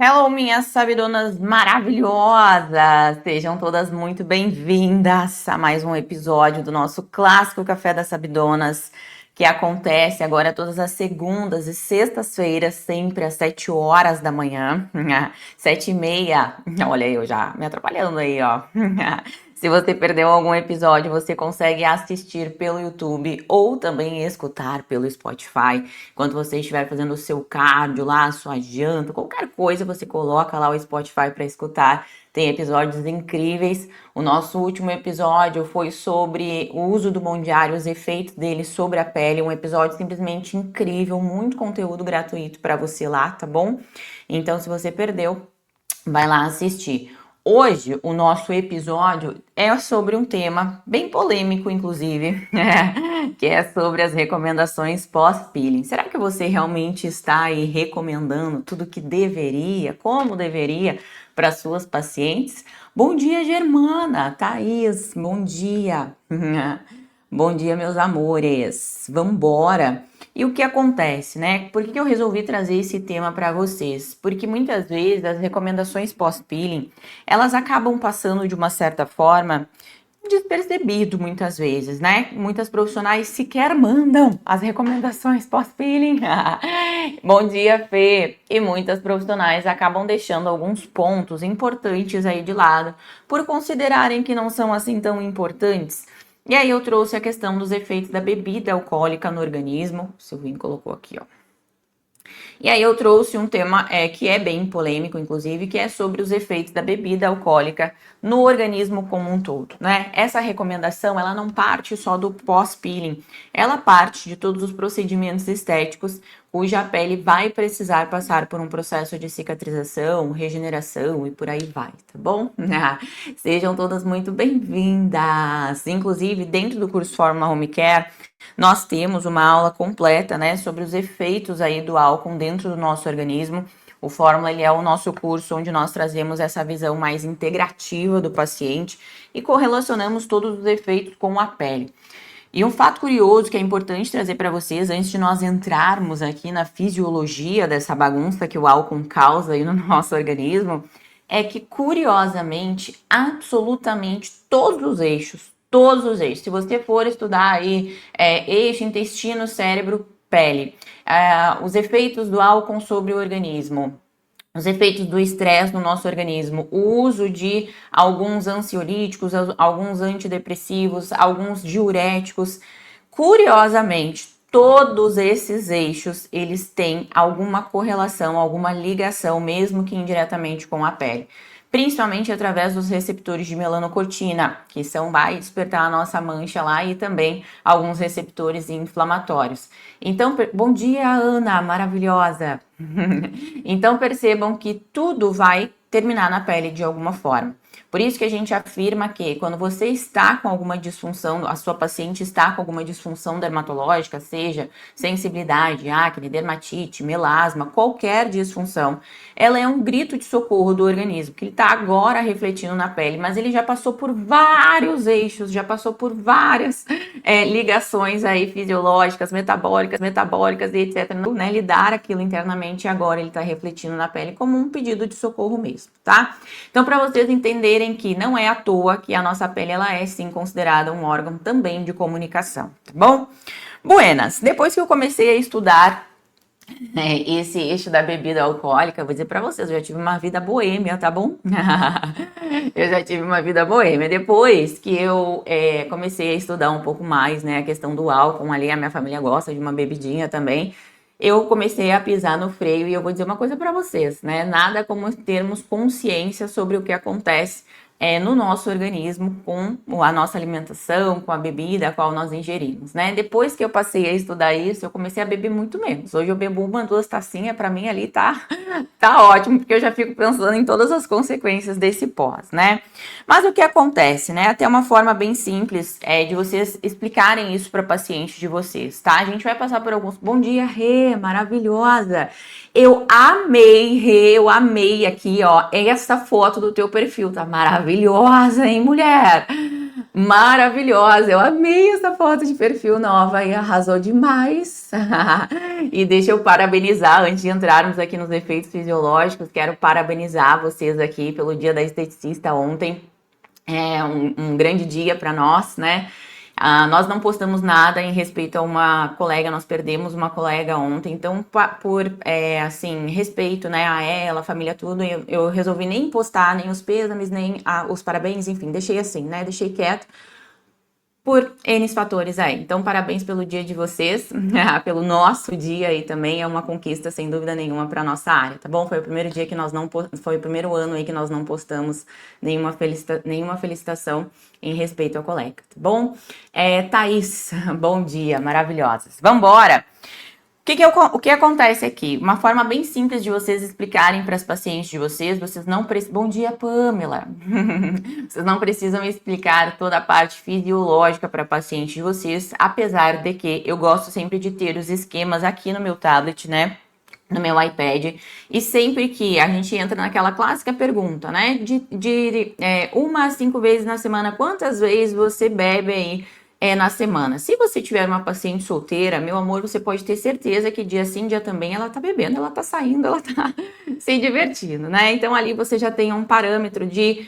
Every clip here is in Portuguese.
Hello, minhas sabidonas maravilhosas! Sejam todas muito bem-vindas a mais um episódio do nosso clássico Café das Sabidonas, que acontece agora todas as segundas e sextas-feiras, sempre às 7 horas da manhã, 7h30. Olha eu já me atrapalhando aí, ó. Se você perdeu algum episódio, você consegue assistir pelo YouTube ou também escutar pelo Spotify. Enquanto você estiver fazendo o seu cardio lá, a sua janta, qualquer coisa, você coloca lá o Spotify para escutar. Tem episódios incríveis. O nosso último episódio foi sobre o uso do Bom Diário, os efeitos dele sobre a pele. Um episódio simplesmente incrível, muito conteúdo gratuito para você lá, tá bom? Então, se você perdeu, vai lá assistir. Hoje, o nosso episódio é sobre um tema bem polêmico, inclusive, que é sobre as recomendações pós-peeling. Será que você realmente está aí recomendando tudo que deveria, como deveria, para suas pacientes? Bom dia, Germana, Thaís, bom dia. Bom dia, meus amores. Vambora! E o que acontece, né? Por que eu resolvi trazer esse tema para vocês? Porque muitas vezes as recomendações pós-peeling, elas acabam passando de uma certa forma despercebido muitas vezes, né? Muitas profissionais sequer mandam as recomendações pós-peeling. Bom dia, Fê! E muitas profissionais acabam deixando alguns pontos importantes aí de lado por considerarem que não são assim tão importantes. E aí eu trouxe a questão dos efeitos da bebida alcoólica no organismo. O Silvinho colocou aqui, ó. E aí eu trouxe um tema que é bem polêmico, inclusive, que é sobre os efeitos da bebida alcoólica no organismo como um todo, né? Essa recomendação, ela não parte só do pós-peeling, ela parte de todos os procedimentos estéticos cuja pele vai precisar passar por um processo de cicatrização, regeneração e por aí vai, tá bom? Sejam todas muito bem-vindas! Inclusive, dentro do curso Fórmula Home Care, nós temos uma aula completa, né, sobre os efeitos aí do álcool dentro do nosso organismo. O Fórmula, ele é o nosso curso onde nós trazemos essa visão mais integrativa do paciente e correlacionamos todos os efeitos com a pele. E um fato curioso que é importante trazer para vocês, antes de nós entrarmos aqui na fisiologia dessa bagunça que o álcool causa aí no nosso organismo, é que, curiosamente, absolutamente todos os eixos, se você for estudar aí eixo, intestino, cérebro, pele, os efeitos do álcool sobre o organismo, os efeitos do estresse no nosso organismo, o uso de alguns ansiolíticos, alguns antidepressivos, alguns diuréticos. Curiosamente, todos esses eixos, eles têm alguma correlação, alguma ligação, mesmo que indiretamente com a pele. Principalmente através dos receptores de melanocortina, que vai despertar a nossa mancha lá, e também alguns receptores inflamatórios. Então, bom dia, Ana, maravilhosa! Então percebam que tudo vai terminar na pele de alguma forma. Por isso que a gente afirma que quando você está com alguma disfunção, a sua paciente está com alguma disfunção dermatológica, seja sensibilidade, acne, dermatite, melasma, qualquer disfunção, ela é um grito de socorro do organismo, que ele está agora refletindo na pele, mas ele já passou por vários eixos, já passou por várias ligações aí fisiológicas, metabólicas e etc, né, lidar aquilo internamente, e agora ele está refletindo na pele como um pedido de socorro mesmo, tá? Então, para vocês entenderem que não é à toa que a nossa pele, ela é sim considerada um órgão também de comunicação, tá bom? Buenas, depois que eu comecei a estudar esse eixo da bebida alcoólica, eu vou dizer pra vocês, eu já tive uma vida boêmia, tá bom? Eu já tive uma vida boêmia. Depois que eu comecei a estudar um pouco mais, né, a questão do álcool ali, a minha família gosta de uma bebidinha também, eu comecei a pisar no freio e eu vou dizer uma coisa pra vocês, né, nada como termos consciência sobre o que acontece no nosso organismo com a nossa alimentação, com a bebida a qual nós ingerimos, né? Depois que eu passei a estudar isso, eu comecei a beber muito menos. Hoje eu bebo uma, duas tacinhas, pra mim ali tá ótimo, porque eu já fico pensando em todas as consequências desse pós, né? Mas o que acontece, né? Até uma forma bem simples de vocês explicarem isso para paciente de vocês, tá? A gente vai passar por alguns. Bom dia, Rê, maravilhosa! Eu amei, Rê, eu amei aqui, ó, essa foto do teu perfil, tá maravilhosa, hein, mulher? Maravilhosa, eu amei essa foto de perfil nova e arrasou demais. E deixa eu parabenizar, antes de entrarmos aqui nos efeitos fisiológicos, quero parabenizar vocês aqui pelo Dia da Esteticista ontem. É um grande dia para nós, né? Nós não postamos nada em respeito a uma colega, nós perdemos uma colega ontem, então por assim, respeito, né, a ela, a família, tudo, eu resolvi nem postar nem os pêsames, nem os parabéns, enfim, deixei assim, né, deixei quieto, por N fatores aí. Então, parabéns pelo dia de vocês, pelo nosso dia aí também, é uma conquista sem dúvida nenhuma para nossa área, tá bom? Foi o primeiro dia que nós não, foi o primeiro ano aí que nós não postamos nenhuma felicitação em respeito ao colega, tá bom? Thaís, bom dia, maravilhosas. Vambora! O que acontece aqui? Uma forma bem simples de vocês explicarem para as pacientes de vocês não precisam... Bom dia, Pamela! Vocês não precisam explicar toda a parte fisiológica para a paciente de vocês, apesar de que eu gosto sempre de ter os esquemas aqui no meu tablet, né? No meu iPad, e sempre que a gente entra naquela clássica pergunta, né? De 1 a 5 vezes na semana, quantas vezes você bebe aí na semana? Se você tiver uma paciente solteira, meu amor, você pode ter certeza que dia sim, dia também ela tá bebendo, ela tá saindo, ela tá se divertindo, né? Então ali você já tem um parâmetro de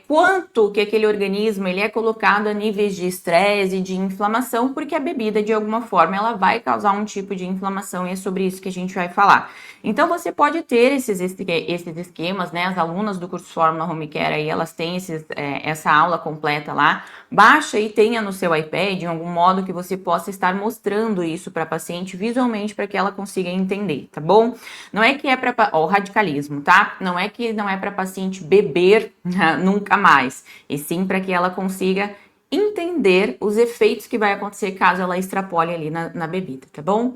quanto que aquele organismo ele é colocado a níveis de estresse e de inflamação, porque a bebida, de alguma forma, ela vai causar um tipo de inflamação e é sobre isso que a gente vai falar. Então, você pode ter esses esquemas, né? As alunas do curso Fórmula Home Care aí, elas têm essa aula completa lá. Baixa e tenha no seu iPad, em algum modo que você possa estar mostrando isso para a paciente visualmente para que ela consiga entender, tá bom? Não é que é para o radicalismo, tá? Não é que não é para paciente beber nunca mais, e sim para que ela consiga entender os efeitos que vai acontecer caso ela extrapole ali na bebida, tá bom?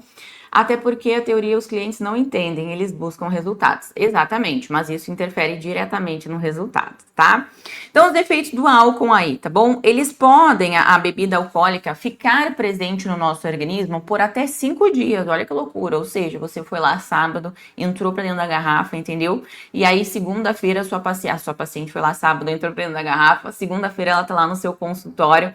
Até porque a teoria os clientes não entendem, eles buscam resultados. Exatamente, mas isso interfere diretamente no resultado, tá? Então, os efeitos do álcool aí, tá bom? Eles podem, a bebida alcoólica, ficar presente no nosso organismo por até 5 dias, olha que loucura. Ou seja, você foi lá sábado, entrou pra dentro da garrafa, entendeu? E aí, segunda-feira, a sua paciente foi lá sábado, entrou pra dentro da garrafa, segunda-feira ela tá lá no seu consultório,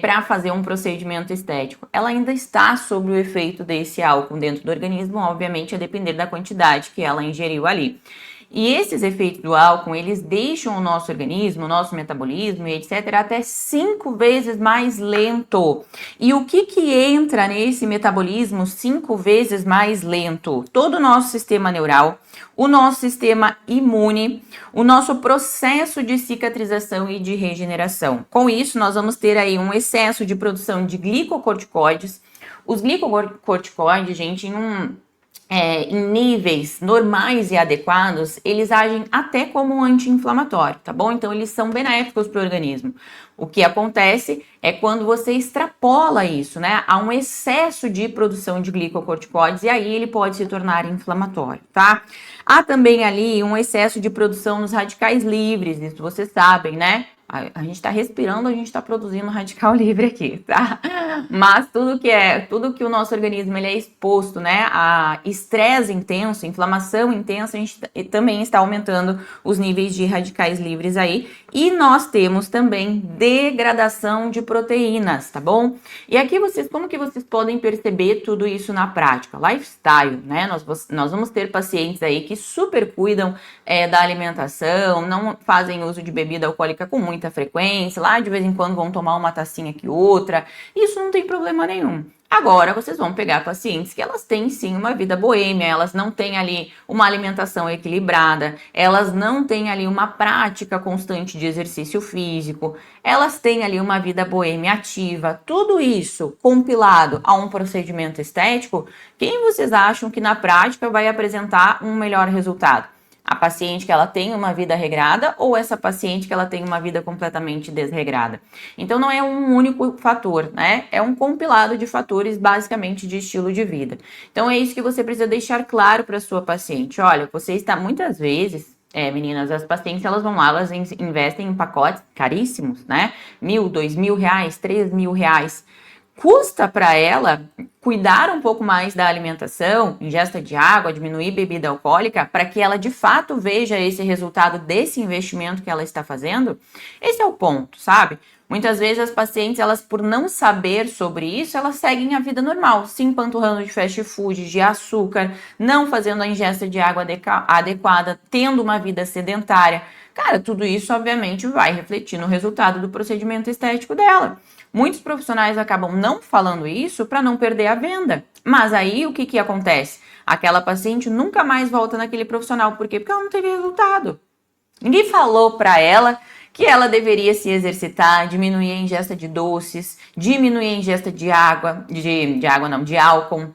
para fazer um procedimento estético. Ela ainda está sob o efeito desse álcool dentro do organismo, obviamente a depender da quantidade que ela ingeriu ali. E esses efeitos do álcool, eles deixam o nosso organismo, o nosso metabolismo e etc. até 5 vezes mais lento. E o que entra nesse metabolismo 5 vezes mais lento? Todo o nosso sistema neural, o nosso sistema imune, o nosso processo de cicatrização e de regeneração. Com isso, nós vamos ter aí um excesso de produção de glicocorticoides. Os glicocorticoides, gente, em níveis normais e adequados, eles agem até como um anti-inflamatório, tá bom? Então, eles são benéficos para o organismo. O que acontece é quando você extrapola isso, né? Há um excesso de produção de glicocorticoides e aí ele pode se tornar inflamatório, tá? Há também ali um excesso de produção nos radicais livres, isso vocês sabem, né? A gente tá respirando, a gente tá produzindo radical livre aqui, tá? Mas tudo que o nosso organismo ele é exposto, né, a estresse intenso, inflamação intensa, a gente também está aumentando os níveis de radicais livres aí. E nós temos também degradação de proteínas, tá bom? E aqui como que vocês podem perceber tudo isso na prática? Lifestyle, né? Nós vamos ter pacientes aí que super cuidam da alimentação, não fazem uso de bebida alcoólica com muita frequência, lá de vez em quando vão tomar uma tacinha que outra. Isso não tem problema nenhum. Agora, vocês vão pegar pacientes que elas têm sim uma vida boêmia, elas não têm ali uma alimentação equilibrada, elas não têm ali uma prática constante de exercício físico, elas têm ali uma vida boêmia ativa, tudo isso compilado a um procedimento estético, quem vocês acham que na prática vai apresentar um melhor resultado? A paciente que ela tem uma vida regrada ou essa paciente que ela tem uma vida completamente desregrada. Então não é um único fator, né? É um compilado de fatores basicamente de estilo de vida. Então é isso que você precisa deixar claro para sua paciente. Olha, você está muitas vezes, meninas, as pacientes elas vão lá, elas investem em pacotes caríssimos, né? R$1.000, R$2.000, R$3.000. Custa para ela cuidar um pouco mais da alimentação, ingesta de água, diminuir bebida alcoólica, para que ela de fato veja esse resultado desse investimento que ela está fazendo? Esse é o ponto, sabe? Muitas vezes as pacientes, elas por não saber sobre isso, elas seguem a vida normal, se empanturrando de fast food, de açúcar, não fazendo a ingesta de água adequada, tendo uma vida sedentária. Cara, tudo isso obviamente vai refletir no resultado do procedimento estético dela. Muitos profissionais acabam não falando isso para não perder a venda. Mas aí o que acontece? Aquela paciente nunca mais volta naquele profissional. Por quê? Porque ela não teve resultado. Ninguém falou para ela que ela deveria se exercitar, diminuir a ingesta de doces, diminuir a ingesta de água, de álcool,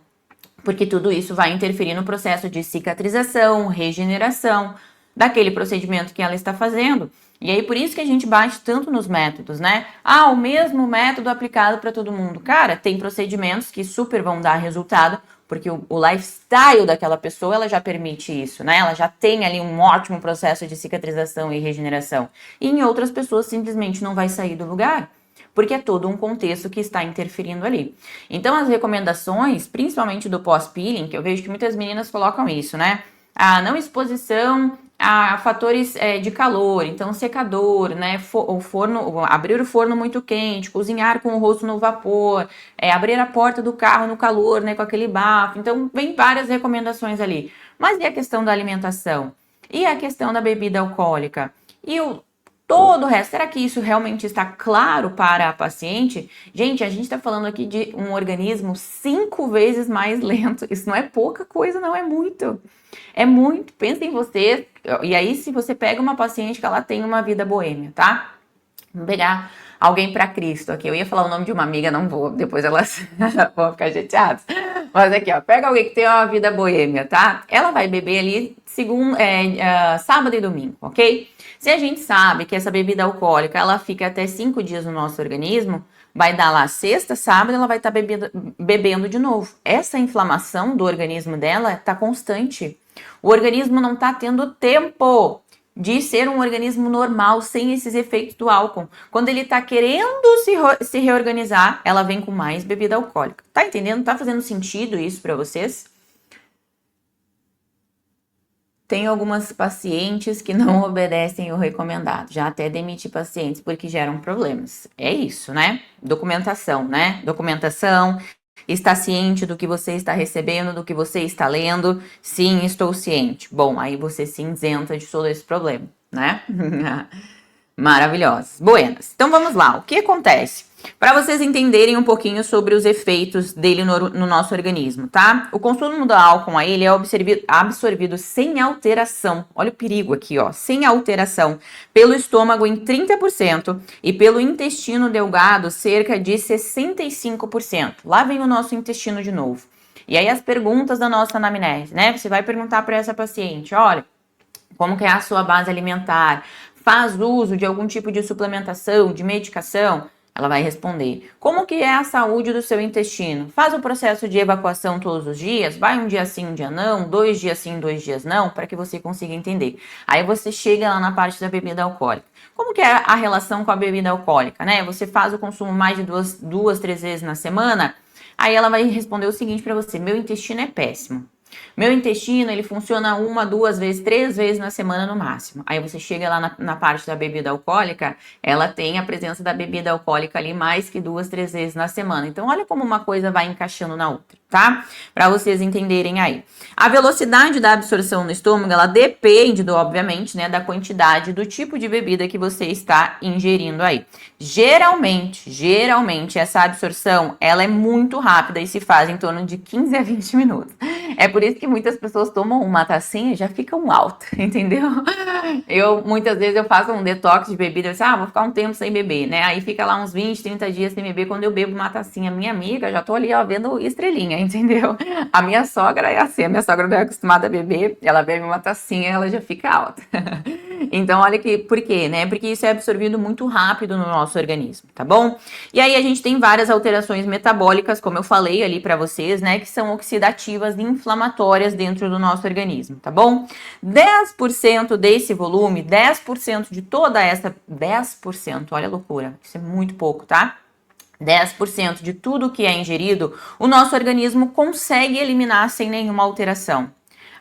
porque tudo isso vai interferir no processo de cicatrização, regeneração daquele procedimento que ela está fazendo. E aí por isso que a gente bate tanto nos métodos, né? Ah, o mesmo método aplicado para todo mundo. Cara, tem procedimentos que super vão dar resultado, porque o lifestyle daquela pessoa, ela já permite isso, né? Ela já tem ali um ótimo processo de cicatrização e regeneração. E em outras pessoas simplesmente não vai sair do lugar, porque é todo um contexto que está interferindo ali. Então as recomendações, principalmente do pós-peeling, que eu vejo que muitas meninas colocam isso, né? A não exposição a fatores de calor, então secador, né, abrir o forno muito quente, cozinhar com o rosto no vapor, abrir a porta do carro no calor, né, com aquele bafo. Então vem várias recomendações ali. Mas e a questão da alimentação? E a questão da bebida alcoólica? E todo o resto, será que isso realmente está claro para a paciente? Gente, a gente está falando aqui de um organismo 5 vezes mais lento. Isso não é pouca coisa, não, é muito. É muito. Pensa em você. E aí, se você pega uma paciente que ela tem uma vida boêmia, tá? Vamos pegar alguém para Cristo aqui. Eu ia falar o nome de uma amiga, não vou. Depois elas vão ficar chateadas. Mas aqui, ó. Pega alguém que tem uma vida boêmia, tá? Ela vai beber ali sábado e domingo, ok? Se a gente sabe que essa bebida alcoólica, ela fica até 5 dias no nosso organismo, vai dar lá sexta, sábado, ela vai estar bebendo de novo. Essa inflamação do organismo dela está constante. O organismo não está tendo tempo de ser um organismo normal sem esses efeitos do álcool. Quando ele está querendo se reorganizar, ela vem com mais bebida alcoólica. Tá entendendo? Tá fazendo sentido isso para vocês? Tem algumas pacientes que não obedecem o recomendado. Já até demiti pacientes porque geram problemas. É isso, né? Documentação, né? Documentação. Está ciente do que você está recebendo, do que você está lendo? Sim, estou ciente. Bom, aí você se isenta de todo esse problema, né? Maravilhosas. Buenas. Então vamos lá. O que acontece? Para vocês entenderem um pouquinho sobre os efeitos dele no nosso organismo, tá? O consumo do álcool aí, ele é absorvido sem alteração. Olha o perigo aqui, ó. Sem alteração. Pelo estômago em 30% e pelo intestino delgado cerca de 65%. Lá vem o nosso intestino de novo. E aí as perguntas da nossa anamnese, né? Você vai perguntar para essa paciente, olha, como que é a sua base alimentar? Faz uso de algum tipo de suplementação, de medicação? Ela vai responder. Como que é a saúde do seu intestino? Faz o processo de evacuação todos os dias? Vai um dia sim, um dia não? 2 dias sim, 2 dias não? Para que você consiga entender. Aí você chega lá na parte da bebida alcoólica. Como que é a relação com a bebida alcoólica, né? Você faz o consumo mais de duas, 3 vezes na semana? Aí ela vai responder o seguinte para você. Meu intestino é péssimo. Meu intestino, ele funciona 1, 2 vezes, 3 vezes na semana no máximo. Aí você chega lá na parte da bebida alcoólica, ela tem a presença da bebida alcoólica ali mais que 2, 3 vezes na semana. Então, olha como uma coisa vai encaixando na outra, tá? Para vocês entenderem aí. A velocidade da absorção no estômago, ela depende, obviamente, né, da quantidade, do tipo de bebida que você está ingerindo aí. Geralmente, essa absorção, ela é muito rápida e se faz em torno de 15 a 20 minutos. É por isso que muitas pessoas tomam uma tacinha e já ficam alto, entendeu? Muitas vezes eu faço um detox de bebida, eu disse, vou ficar um tempo sem beber, né? Aí fica lá uns 20, 30 dias sem beber, quando eu bebo uma tacinha, minha amiga, já tô ali, ó, vendo estrelinha, entendeu? A minha sogra é assim, a minha sogra não é acostumada a beber, ela bebe uma tacinha e ela já fica alta. Então, olha que, por quê, né? Porque isso é absorvido muito rápido no nosso organismo, tá bom? E aí a gente tem várias alterações metabólicas, como eu falei ali pra vocês, né? Que são oxidativas e inflamatórias dentro do nosso organismo, tá bom? 10% desse volume, 10% de toda essa... 10%, olha a loucura, isso é muito pouco, tá? 10% de tudo que é ingerido, o nosso organismo consegue eliminar sem nenhuma alteração.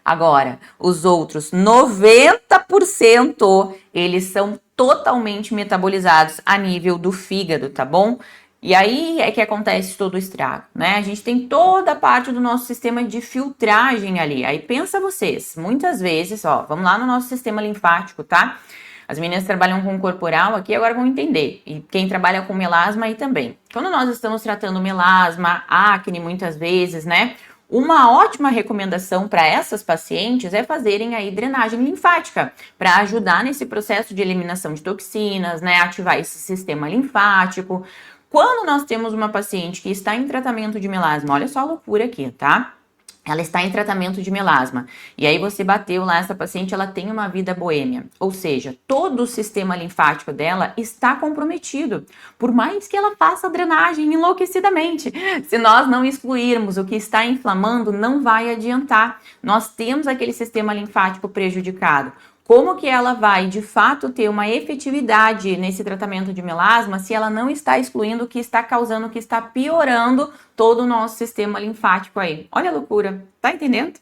Agora, os outros 90%, eles são totalmente metabolizados a nível do fígado, tá bom? E aí é que acontece todo o estrago, né? A gente tem toda a parte do nosso sistema de filtragem ali. Aí pensa vocês, muitas vezes, ó, vamos lá no nosso sistema linfático, tá? As meninas trabalham com corporal aqui, agora vão entender. E quem trabalha com melasma aí também. Quando nós estamos tratando melasma, acne muitas vezes, né? Uma ótima recomendação para essas pacientes é fazerem aí drenagem linfática, para ajudar nesse processo de eliminação de toxinas, né? Ativar esse sistema linfático. Quando nós temos uma paciente que está em tratamento de melasma, olha só a loucura aqui, tá? Ela está em tratamento de melasma. E aí você bateu lá, essa paciente, ela tem uma vida boêmia. Ou seja, todo o sistema linfático dela está comprometido. Por mais que ela faça drenagem enlouquecidamente. Se nós não excluirmos o que está inflamando, não vai adiantar. Nós temos aquele sistema linfático prejudicado. Como que ela vai, de fato, ter uma efetividade nesse tratamento de melasma se ela não está excluindo o que está causando, o que está piorando todo o nosso sistema linfático aí? Olha a loucura, tá entendendo?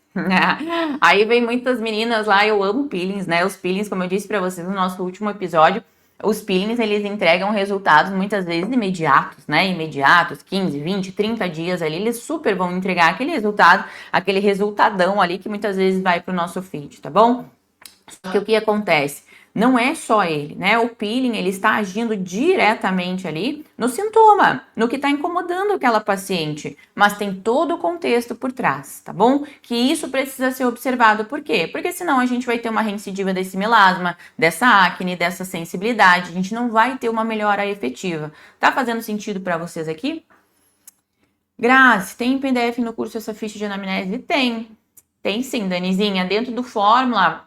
Aí vem muitas meninas lá, eu amo peelings, né? Os peelings, como eu disse para vocês no nosso último episódio, os peelings, eles entregam resultados muitas vezes imediatos, né? Imediatos, 15, 20, 30 dias ali, eles super vão entregar aquele resultado, aquele resultadão ali que muitas vezes vai pro nosso feed, tá bom? Só que o que acontece? Não é só ele, né? O peeling, ele está agindo diretamente ali no sintoma, no que está incomodando aquela paciente, mas tem todo o contexto por trás, tá bom? Que isso precisa ser observado. Por quê? Porque senão a gente vai ter uma reincidiva desse melasma, dessa acne, dessa sensibilidade, a gente não vai ter uma melhora efetiva. Tá fazendo sentido para vocês aqui? Grazi, tem em PDF no curso essa ficha de anamnese? Tem. Tem sim, Danizinha. Dentro do Fórmula,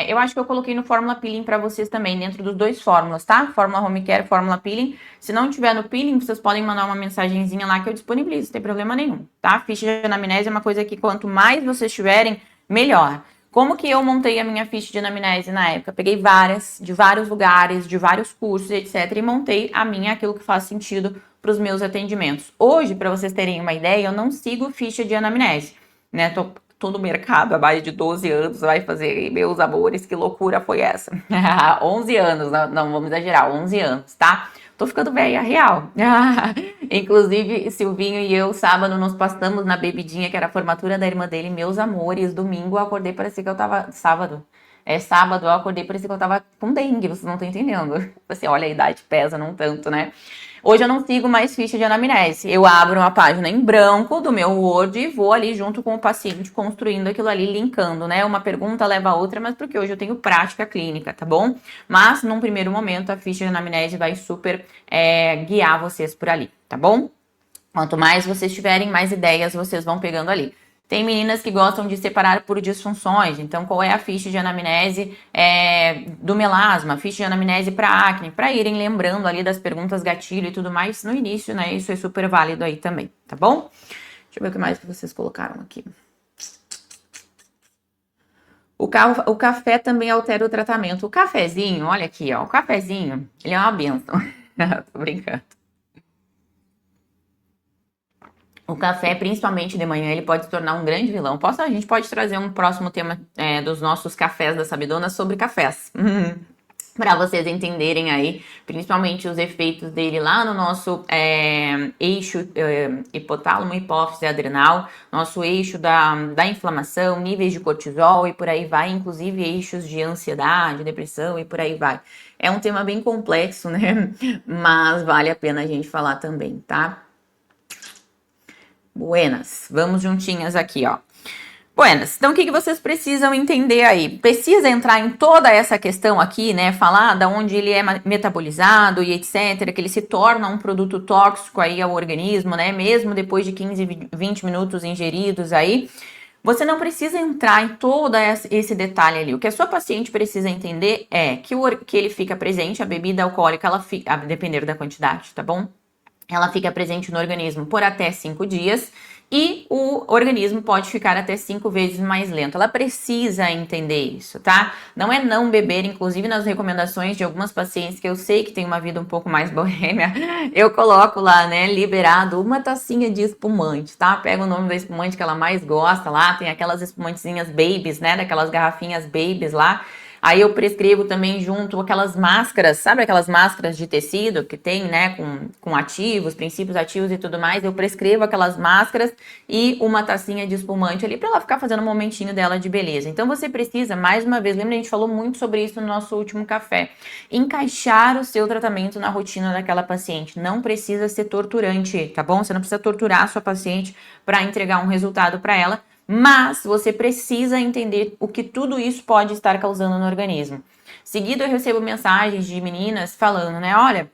eu acho que eu coloquei no Fórmula Peeling para vocês também, dentro dos dois Fórmulas, tá? Fórmula Home Care, Fórmula Peeling. Se não tiver no Peeling, vocês podem mandar uma mensagenzinha lá que eu disponibilizo, não tem problema nenhum, tá? Ficha de anamnese é uma coisa que quanto mais vocês tiverem, melhor. Como que eu montei a minha ficha de anamnese na época? Peguei várias, de vários lugares, de vários cursos, etc. E montei a minha, aquilo que faz sentido para os meus atendimentos. Hoje, para vocês terem uma ideia, eu não sigo ficha de anamnese, né? Tô no mercado há mais de 12 anos, vai fazer, meus amores, que loucura foi essa? 11 anos, não vamos exagerar, 11 anos, tá? Tô ficando velha, real. Inclusive, Silvinho e eu, sábado, nos passamos na bebidinha, que era a formatura da irmã dele, meus amores. Domingo, eu acordei, parecia que eu tava... Sábado, eu acordei, parecia que eu tava com dengue, vocês não estão entendendo. Assim, olha, a idade pesa, não tanto, né? Hoje eu não sigo mais ficha de anamnese. Eu abro uma página em branco do meu Word e vou ali junto com o paciente construindo aquilo ali, linkando, né? Uma pergunta leva a outra, mas porque hoje eu tenho prática clínica, tá bom? Mas, num primeiro momento, a ficha de anamnese vai super guiar vocês por ali, tá bom? Quanto mais vocês tiverem, mais ideias vocês vão pegando ali. Tem meninas que gostam de separar por disfunções, então qual é a ficha de anamnese do melasma, ficha de anamnese para acne, para irem lembrando ali das perguntas gatilho e tudo mais no início, né? Isso é super válido aí também, tá bom? Deixa eu ver o que mais que vocês colocaram aqui. O café também altera o tratamento. O cafezinho, olha aqui, ó, o cafezinho, ele é uma benção. Tô brincando. O café, principalmente de manhã, ele pode se tornar um grande vilão. A gente pode trazer um próximo tema dos nossos cafés da Sabidona sobre cafés. Para vocês entenderem aí, principalmente os efeitos dele lá no nosso eixo hipotálamo, hipófise adrenal, nosso eixo da inflamação, níveis de cortisol e por aí vai, inclusive eixos de ansiedade, depressão e por aí vai. É um tema bem complexo, né? Mas vale a pena a gente falar também, tá? Buenas, vamos juntinhas aqui, ó. Buenas, então o que vocês precisam entender aí? Precisa entrar em toda essa questão aqui, né? Falar da onde ele é metabolizado e etc, que ele se torna um produto tóxico aí ao organismo, né? Mesmo depois de 15, 20 minutos ingeridos aí. Você não precisa entrar em todo esse detalhe ali. O que a sua paciente precisa entender é que ele fica presente, a bebida alcoólica, ela fica, a depender da quantidade, tá bom? Ela fica presente no organismo por até 5 dias e o organismo pode ficar até 5 vezes mais lento. Ela precisa entender isso, tá? Não é não beber, inclusive nas recomendações de algumas pacientes que eu sei que tem uma vida um pouco mais boêmia, eu coloco lá, né, liberado uma tacinha de espumante, tá? Pega o nome da espumante que ela mais gosta lá, tem aquelas espumantezinhas babies, né, daquelas garrafinhas babies lá. Aí eu prescrevo também junto aquelas máscaras, sabe aquelas máscaras de tecido que tem, né, com ativos, princípios ativos e tudo mais. Eu prescrevo aquelas máscaras e uma tacinha de espumante ali para ela ficar fazendo um momentinho dela de beleza. Então você precisa, mais uma vez, lembra, a gente falou muito sobre isso no nosso último café, encaixar o seu tratamento na rotina daquela paciente. Não precisa ser torturante, tá bom? Você não precisa torturar a sua paciente para entregar um resultado para ela, mas você precisa entender o que tudo isso pode estar causando no organismo. Seguido, eu recebo mensagens de meninas falando, né, olha,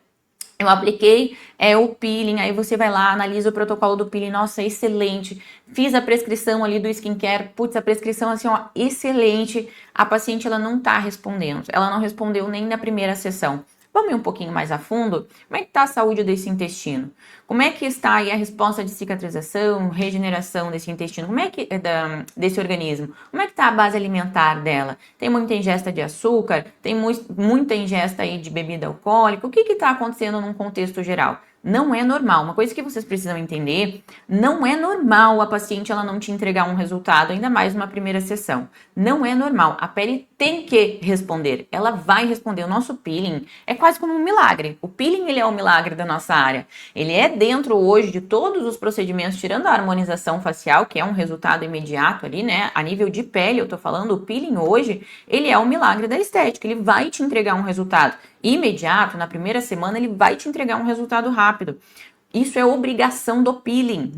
eu apliquei o peeling, aí você vai lá, analisa o protocolo do peeling, nossa, excelente. Fiz a prescrição ali do skincare, putz, a prescrição assim, ó, excelente. A paciente, ela não tá respondendo, ela não respondeu nem na primeira sessão. Vamos ir um pouquinho mais a fundo? Como é que está a saúde desse intestino? Como é que está aí a resposta de cicatrização, regeneração desse intestino? Como é que desse organismo? Como é que está a base alimentar dela? Tem muita ingesta de açúcar? Tem muita ingesta aí de bebida alcoólica? O que está acontecendo num contexto geral? Não é normal. Uma coisa que vocês precisam entender, não é normal a paciente ela não te entregar um resultado, ainda mais numa primeira sessão. Não é normal. A pele tem que responder. Ela vai responder. O nosso peeling é quase como um milagre. O peeling, ele é o milagre da nossa área. Ele é dentro hoje de todos os procedimentos, tirando a harmonização facial, que é um resultado imediato ali, né? A nível de pele, eu tô falando, o peeling hoje, ele é o milagre da estética. Ele vai te entregar um resultado imediato, na primeira semana, ele vai te entregar um resultado rápido. Isso é obrigação do peeling.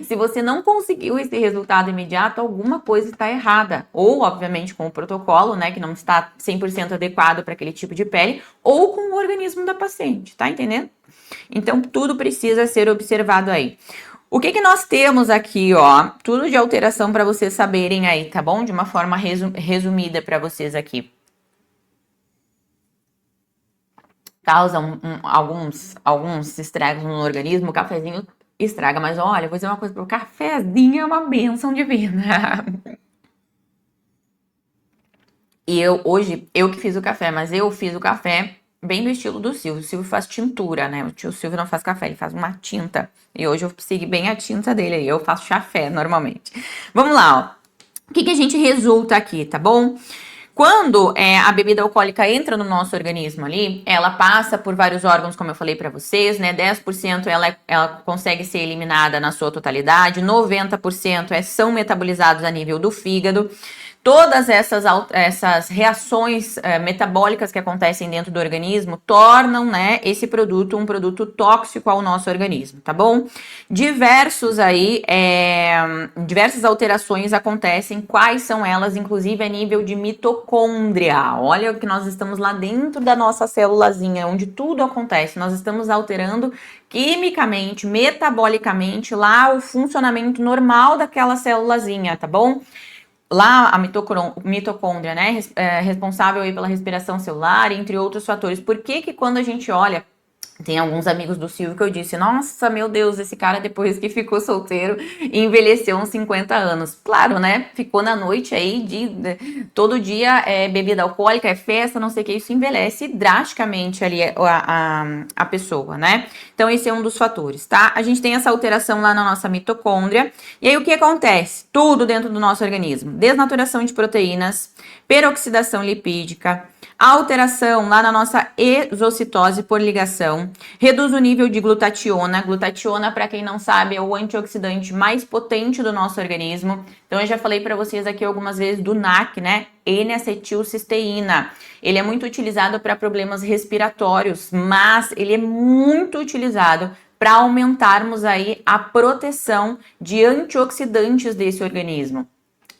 Se você não conseguiu esse resultado imediato, alguma coisa está errada. Ou, obviamente, com o protocolo, né, que não está 100% adequado para aquele tipo de pele, ou com o organismo da paciente, tá entendendo? Então, tudo precisa ser observado aí. O que nós temos aqui, ó? Tudo de alteração para vocês saberem aí, tá bom? De uma forma resumida para vocês aqui. Causa alguns estragos no organismo, o cafezinho estraga, mas olha, vou dizer uma coisa, o cafezinho é uma bênção divina. E hoje, eu que fiz o café, mas eu fiz o café bem do estilo do Silvio. O Silvio faz tintura, né? O tio Silvio não faz café, ele faz uma tinta. E hoje eu segui bem a tinta dele aí, eu faço chafé normalmente. Vamos lá, ó. O que a gente resulta aqui, tá bom? Quando a bebida alcoólica entra no nosso organismo ali, ela passa por vários órgãos, como eu falei para vocês, né? 10% ela consegue ser eliminada na sua totalidade, 90% são metabolizados a nível do fígado. Todas essas reações metabólicas que acontecem dentro do organismo tornam, né, esse produto um produto tóxico ao nosso organismo, tá bom? Diversas alterações acontecem, quais são elas, inclusive a nível de mitocôndria. Olha o que nós estamos lá dentro da nossa célulazinha, onde tudo acontece. Nós estamos alterando quimicamente, metabolicamente, lá o funcionamento normal daquela célulazinha, tá bom? Lá a mitocôndria, né, responsável aí pela respiração celular, entre outros fatores. Por que quando a gente olha, tem alguns amigos do Silvio que eu disse, nossa, meu Deus, esse cara depois que ficou solteiro envelheceu uns 50 anos. Claro, né? Ficou na noite aí todo dia bebida alcoólica, festa, não sei o que, isso envelhece drasticamente ali a pessoa, né? Então esse é um dos fatores, tá? A gente tem essa alteração lá na nossa mitocôndria. E aí o que acontece? Tudo dentro do nosso organismo. Desnaturação de proteínas, peroxidação lipídica, alteração lá na nossa exocitose por ligação, reduz o nível de glutationa. Glutationa, para quem não sabe, é o antioxidante mais potente do nosso organismo. Então, eu já falei para vocês aqui algumas vezes do NAC, né? N-acetilcisteína. Ele é muito utilizado para problemas respiratórios, mas ele é muito utilizado para aumentarmos aí a proteção de antioxidantes desse organismo.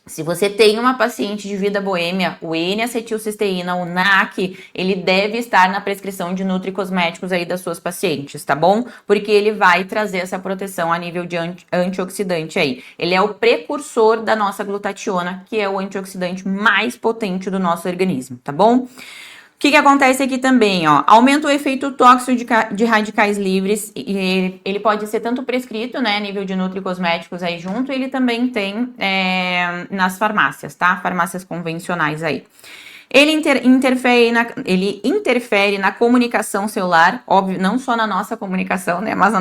Se você tem uma paciente de vida boêmia, o N-acetilcisteína, o NAC, ele deve estar na prescrição de nutricosméticos aí das suas pacientes, tá bom? Porque ele vai trazer essa proteção a nível de antioxidante aí. Ele é o precursor da nossa glutationa, que é o antioxidante mais potente do nosso organismo, tá bom? O que acontece aqui também, ó? Aumenta o efeito tóxico de radicais livres, e ele pode ser tanto prescrito, né, a nível de nutricosméticos aí junto, ele também tem nas farmácias, tá? Farmácias convencionais aí. Ele interfere na comunicação celular, óbvio, não só na nossa comunicação, né, mas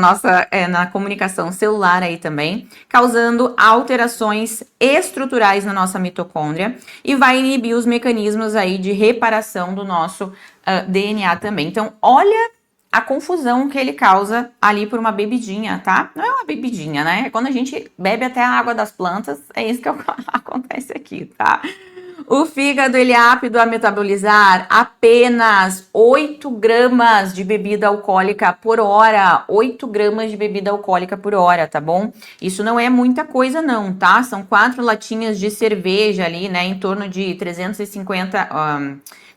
na comunicação celular aí também, causando alterações estruturais na nossa mitocôndria e vai inibir os mecanismos aí de reparação do nosso DNA também. Então, olha a confusão que ele causa ali por uma bebidinha, tá? Não é uma bebidinha, né? Quando a gente bebe até a água das plantas, é isso que acontece aqui, tá? O fígado, ele é apto a metabolizar apenas 8 gramas de bebida alcoólica por hora. 8 gramas de bebida alcoólica por hora, tá bom? Isso não é muita coisa não, tá? São 4 latinhas de cerveja ali, né? Em torno de 350...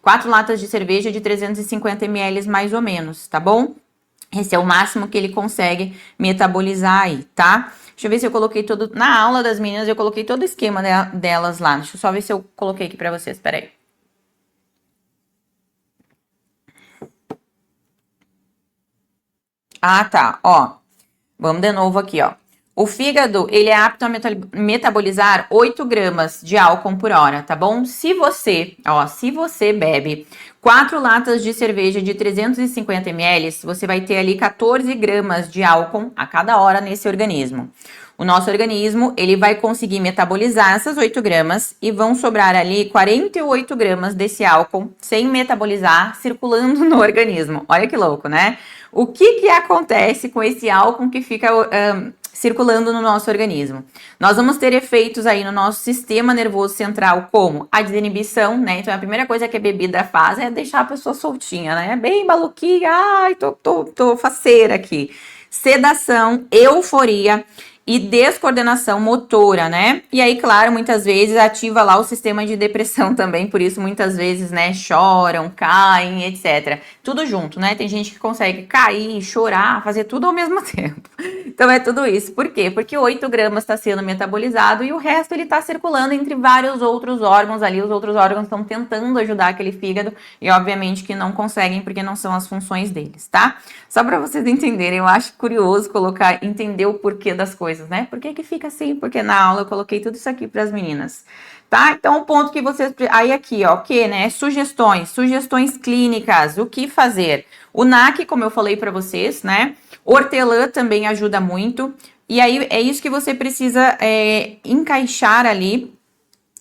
4 latas de cerveja de 350 ml mais ou menos, tá bom? Esse é o máximo que ele consegue metabolizar aí, tá? Deixa eu ver se eu coloquei todo... Na aula das meninas, eu coloquei todo o esquema delas lá. Deixa eu só ver se eu coloquei aqui pra vocês, peraí. Ah, tá, ó. Vamos de novo aqui, ó. O fígado, ele é apto a metabolizar 8 gramas de álcool por hora, tá bom? Se você bebe 4 latas de cerveja de 350 ml, você vai ter ali 14 gramas de álcool a cada hora nesse organismo. O nosso organismo, ele vai conseguir metabolizar essas 8 gramas e vão sobrar ali 48 gramas desse álcool sem metabolizar, circulando no organismo. Olha que louco, né? O que acontece com esse álcool que fica circulando no nosso organismo? Nós vamos ter efeitos aí no nosso sistema nervoso central, como a desinibição, né? Então, a primeira coisa que a bebida faz é deixar a pessoa soltinha, né? Bem maluquinha, ai, tô faceira aqui. Sedação, euforia e descoordenação motora, né? E aí, claro, muitas vezes ativa lá o sistema de depressão também, por isso muitas vezes, né, choram, caem, etc. Tudo junto, né? Tem gente que consegue cair, chorar, fazer tudo ao mesmo tempo. Então é tudo isso. Por quê? Porque 8 gramas está sendo metabolizado e o resto ele está circulando entre vários outros órgãos ali. Os outros órgãos estão tentando ajudar aquele fígado e obviamente que não conseguem porque não são as funções deles, tá? Só para vocês entenderem, eu acho curioso entender o porquê das coisas, né? Por que fica assim? Porque na aula eu coloquei tudo isso aqui para as meninas. Tá? Então, o ponto que vocês... Aí aqui, ó, o que, né? Sugestões clínicas, o que fazer? O NAC, como eu falei para vocês, né? Hortelã também ajuda muito. E aí, é isso que você precisa encaixar ali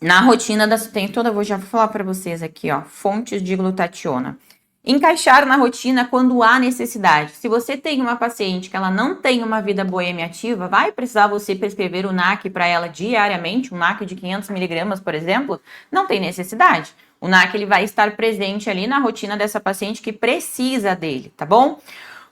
na rotina das... Vou já falar para vocês aqui, ó, fontes de glutationa. Encaixar na rotina quando há necessidade. Se você tem uma paciente que ela não tem uma vida boêmia ativa, vai precisar você prescrever o NAC para ela diariamente, um NAC de 500 miligramas, por exemplo? Não tem necessidade. O NAC ele vai estar presente ali na rotina dessa paciente que precisa dele, tá bom?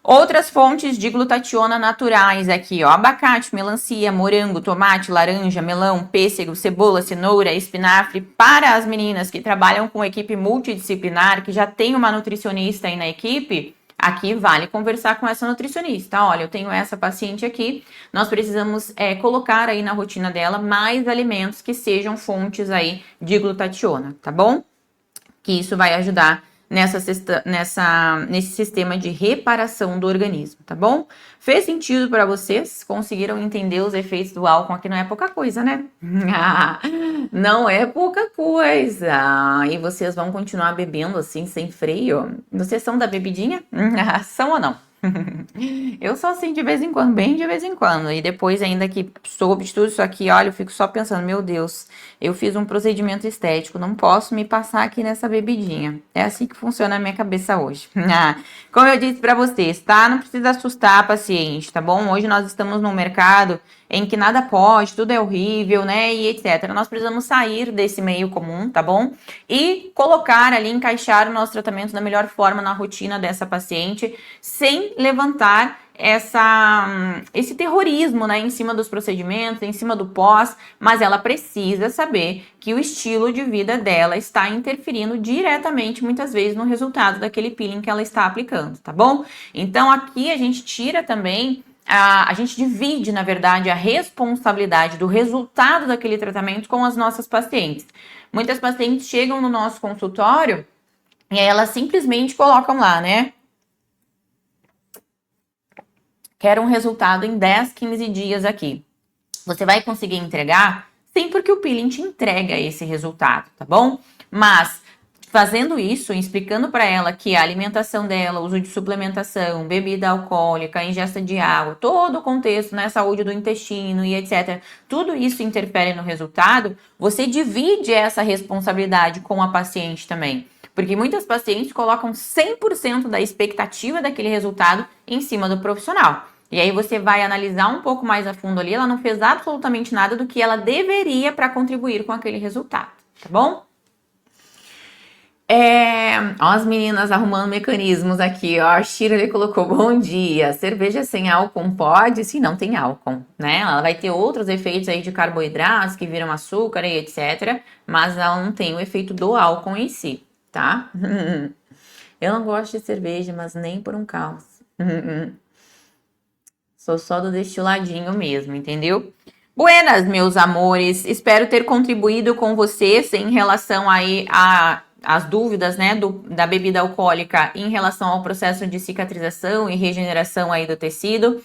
Outras fontes de glutationa naturais aqui, ó, abacate, melancia, morango, tomate, laranja, melão, pêssego, cebola, cenoura, espinafre. Para as meninas que trabalham com equipe multidisciplinar, que já tem uma nutricionista aí na equipe, aqui vale conversar com essa nutricionista. Olha, eu tenho essa paciente aqui, nós precisamos colocar aí na rotina dela mais alimentos que sejam fontes aí de glutationa, tá bom? Que isso vai ajudar nesse sistema de reparação do organismo, tá bom? Fez sentido para vocês? Conseguiram entender os efeitos do álcool? Aqui não é pouca coisa, né? Não é pouca coisa. E vocês vão continuar bebendo assim, sem freio? Vocês são da bebidinha? São ou não? Eu sou assim de vez em quando, bem de vez em quando. E depois, ainda que soube de tudo isso aqui, olha, eu fico só pensando, meu Deus, eu fiz um procedimento estético, não posso me passar aqui nessa bebidinha. É assim que funciona a minha cabeça hoje. Como eu disse pra vocês, tá? Não precisa assustar a paciente, tá bom? Hoje nós estamos num mercado em que nada pode, tudo é horrível, né? E etc. Nós precisamos sair desse meio comum, tá bom? E colocar ali, encaixar o nosso tratamento da melhor forma na rotina dessa paciente, sem levantar esse terrorismo, né, em cima dos procedimentos, em cima do pós, mas ela precisa saber que o estilo de vida dela está interferindo diretamente, muitas vezes, no resultado daquele peeling que ela está aplicando, tá bom? Então, aqui a gente tira também a gente divide, na verdade, a responsabilidade do resultado daquele tratamento com as nossas pacientes. Muitas pacientes chegam no nosso consultório e aí elas simplesmente colocam lá, né? Quero um resultado em 10, 15 dias aqui. Você vai conseguir entregar? Sim, porque o peeling te entrega esse resultado, tá bom? Mas Fazendo isso, explicando para ela que a alimentação dela, uso de suplementação, bebida alcoólica, ingesta de água, todo o contexto, né, saúde do intestino e etc., tudo isso interfere no resultado, você divide essa responsabilidade com a paciente também. Porque muitas pacientes colocam 100% da expectativa daquele resultado em cima do profissional. E aí você vai analisar um pouco mais a fundo ali, ela não fez absolutamente nada do que ela deveria para contribuir com aquele resultado, tá bom? Ó, as meninas arrumando mecanismos aqui, ó. A Shirley colocou bom dia. Cerveja sem álcool pode? Se não tem álcool, né? Ela vai ter outros efeitos aí de carboidratos que viram açúcar e etc. Mas ela não tem o efeito do álcool em si, tá? Eu não gosto de cerveja, mas nem por um caos. Sou só do destiladinho mesmo, entendeu? Buenas, meus amores. Espero ter contribuído com vocês em relação aí as dúvidas, né, da bebida alcoólica em relação ao processo de cicatrização e regeneração aí do tecido.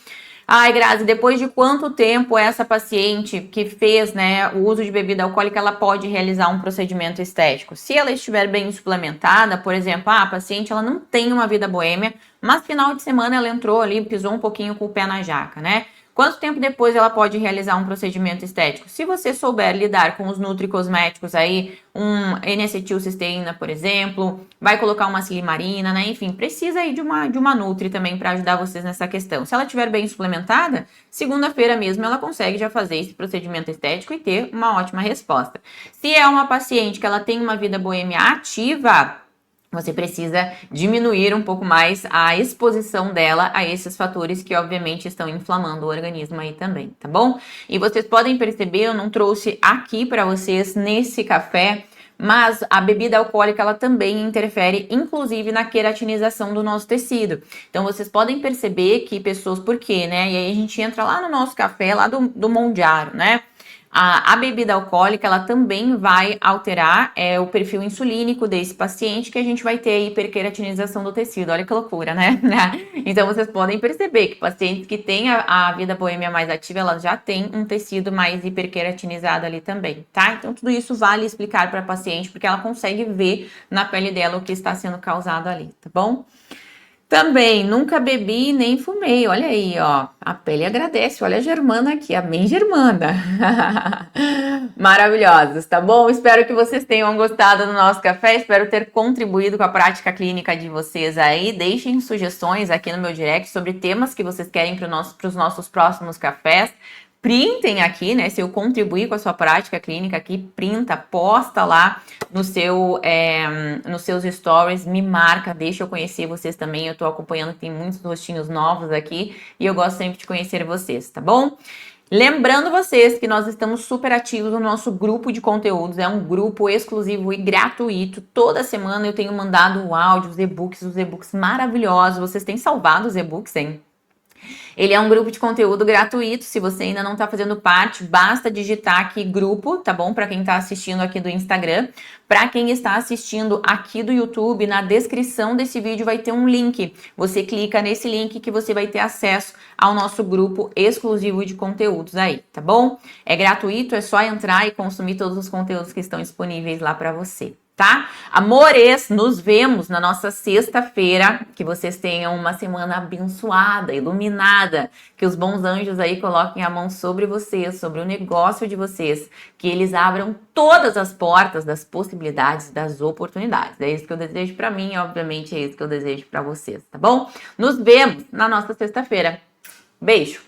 Ai, Grazi, depois de quanto tempo essa paciente que fez, né, o uso de bebida alcoólica, ela pode realizar um procedimento estético? Se ela estiver bem suplementada, por exemplo, a paciente ela não tem uma vida boêmia, mas final de semana ela entrou ali, pisou um pouquinho com o pé na jaca, né? Quanto tempo depois ela pode realizar um procedimento estético? Se você souber lidar com os nutricosméticos aí, um N-acetilcisteína, por exemplo, vai colocar uma silimarina, né? Enfim, precisa aí de uma nutri também para ajudar vocês nessa questão. Se ela estiver bem suplementada, segunda-feira mesmo ela consegue já fazer esse procedimento estético e ter uma ótima resposta. Se é uma paciente que ela tem uma vida boêmia ativa, você precisa diminuir um pouco mais a exposição dela a esses fatores que obviamente estão inflamando o organismo aí também, tá bom? E vocês podem perceber, eu não trouxe aqui para vocês nesse café, mas a bebida alcoólica ela também interfere, inclusive, na queratinização do nosso tecido. Então vocês podem perceber que pessoas, por quê, né? E aí a gente entra lá no nosso café, lá do Mondiaro, né? A bebida alcoólica, ela também vai alterar o perfil insulínico desse paciente, que a gente vai ter a hiperqueratinização do tecido. Olha que loucura, né? Então, vocês podem perceber que pacientes que têm a vida boêmia mais ativa, elas já têm um tecido mais hiperqueratinizado ali também, tá? Então, tudo isso vale explicar para a paciente, porque ela consegue ver na pele dela o que está sendo causado ali, tá bom? Também, nunca bebi nem fumei. Olha aí, ó. A pele agradece. Olha a Germana aqui. Amém, Germana. Maravilhosos, tá bom? Espero que vocês tenham gostado do nosso café. Espero ter contribuído com a prática clínica de vocês aí. Deixem sugestões aqui no meu direct sobre temas que vocês querem para os nossos próximos cafés. Printem aqui, né? Se eu contribuir com a sua prática clínica aqui, printa, posta lá no nos seus stories, me marca, deixa eu conhecer vocês também. Eu tô acompanhando, tem muitos rostinhos novos aqui e eu gosto sempre de conhecer vocês, tá bom? Lembrando vocês que nós estamos super ativos no nosso grupo de conteúdos, é um grupo exclusivo e gratuito. Toda semana eu tenho mandado o áudio, os e-books maravilhosos. Vocês têm salvado os e-books, hein? Ele é um grupo de conteúdo gratuito. Se você ainda não está fazendo parte, basta digitar aqui grupo, tá bom? Para quem está assistindo aqui do Instagram. Para quem está assistindo aqui do YouTube, na descrição desse vídeo vai ter um link. Você clica nesse link que você vai ter acesso ao nosso grupo exclusivo de conteúdos aí, tá bom? É gratuito, é só entrar e consumir todos os conteúdos que estão disponíveis lá para você. Tá? Amores, nos vemos na nossa sexta-feira. Que vocês tenham uma semana abençoada, iluminada. Que os bons anjos aí coloquem a mão sobre vocês, sobre o negócio de vocês. Que eles abram todas as portas das possibilidades, das oportunidades. É isso que eu desejo para mim e, obviamente, é isso que eu desejo para vocês, tá bom? Nos vemos na nossa sexta-feira. Beijo!